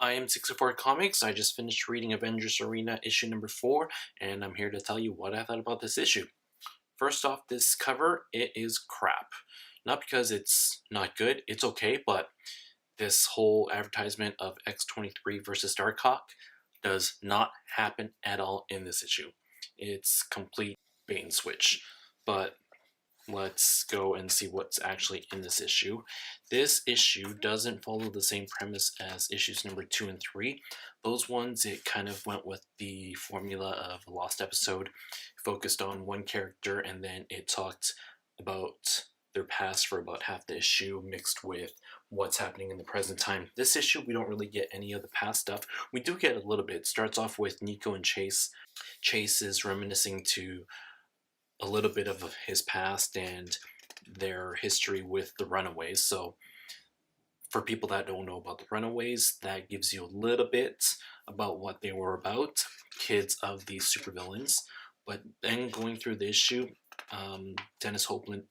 I am 64 Comics. I just finished reading Avengers Arena issue number 4, and I'm here to tell you what I thought about this issue. First off, this cover, it is crap. Not because it's not good, it's okay, but this whole advertisement of X-23 versus Darkhawk does not happen at all in this issue. It's complete bait and switch. But let's go and see what's actually in this issue. This issue doesn't follow the same premise as issues number 2 and 3. Those ones, it kind of went with the formula of a lost episode, focused on one character, and then it talked about their past for about half the issue, mixed with what's happening in the present time. This issue, we don't really get any of the past stuff. We do get a little bit. It starts off with Nico and Chase. Chase is reminiscing to a little bit of his past and their history with the Runaways. So for people that don't know about the Runaways, that gives you a little bit about what they were about, kids of these supervillains. But then going through the issue, Dennis Hopland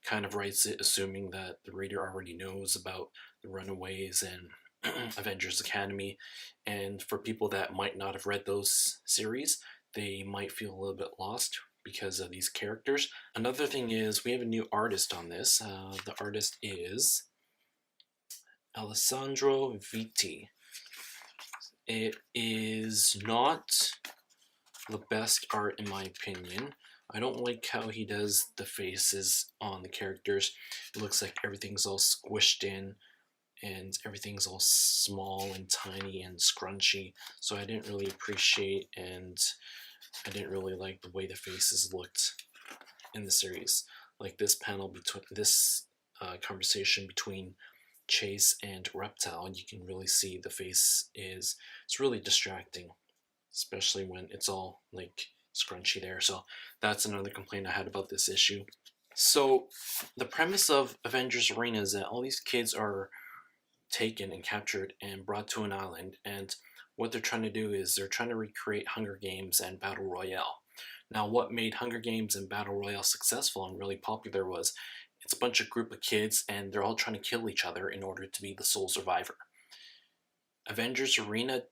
kind of writes it assuming that the reader already knows about the Runaways and Avengers Academy. And for people that might not have read those series, they might feel a little bit lost because of these characters. Another thing is we have a new artist on this. The artist is Alessandro Vitti. It is not the best art in my opinion. I don't like how he does the faces on the characters. It looks like everything's all squished in and everything's all small and tiny and scrunchy. So I didn't really appreciate, and I didn't really like the way the faces looked in the series. Like this panel between this conversation between Chase and Reptile, you can really see the face it's really distracting, especially when it's all like scrunchy there. So that's another complaint I had about this issue. So the premise of Avengers Arena is that all these kids are taken and captured and brought to an island, and what they're trying to do is they're trying to recreate Hunger Games and Battle Royale. Now, what made Hunger Games and Battle Royale successful and really popular was it's a bunch of group of kids and they're all trying to kill each other in order to be the sole survivor. Avengers Arena,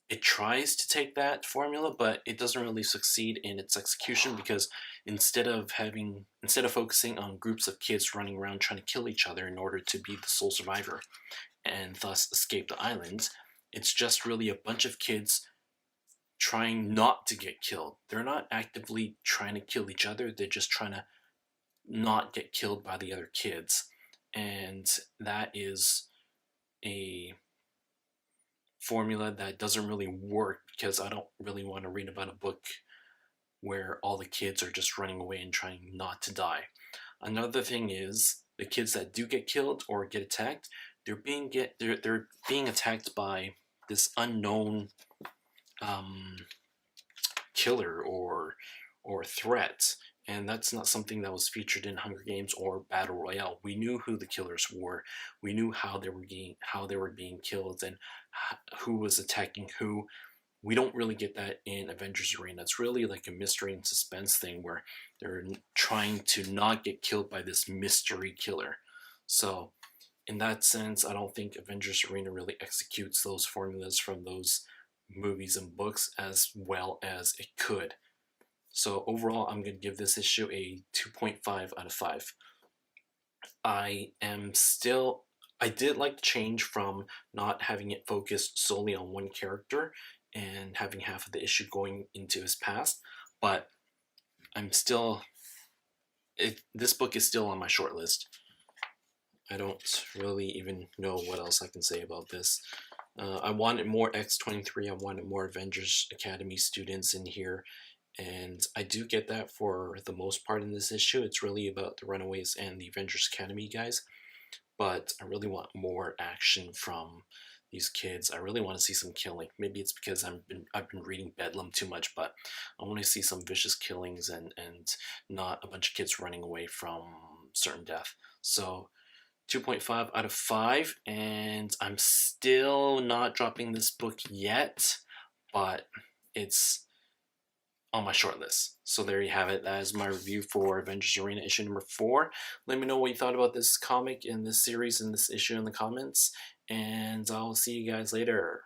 it tries to take that formula, but it doesn't really succeed in its execution because instead of focusing on groups of kids running around trying to kill each other in order to be the sole survivor and thus escape the island, it's just really a bunch of kids trying not to get killed. They're not actively trying to kill each other, they're just trying to not get killed by the other kids. And that is a formula that doesn't really work because I don't really want to read about a book where all the kids are just running away and trying not to die. Another thing is the kids that do get killed or get attacked, they're being attacked by this unknown killer or threat, and that's not something that was featured in Hunger Games or Battle Royale. We knew who the killers were, we knew how they were being killed, and who was attacking who. We don't really get that in Avengers Arena. It's really like a mystery and suspense thing where they're trying to not get killed by this mystery killer. So in that sense, I don't think Avengers Arena really executes those formulas from those movies and books as well as it could. So overall, I'm going to give this issue a 2.5 out of 5. I did like the change from not having it focused solely on one character and having half of the issue going into his past, but this book is still on my short list. I don't really even know what else I can say about this. I wanted more X-23, I wanted more Avengers Academy students in here, and I do get that for the most part in this issue. It's really about the Runaways and the Avengers Academy guys, but I really want more action from these kids. I really want to see some killing. Maybe it's because I've been reading Bedlam too much, but I want to see some vicious killings and not a bunch of kids running away from certain death. So 2.5 out of 5, and I'm still not dropping this book yet, but it's on my short list. So there you have it. That is my review for Avengers Arena issue number 4. Let me know what you thought about this comic and this series and this issue in the comments, and I'll see you guys later.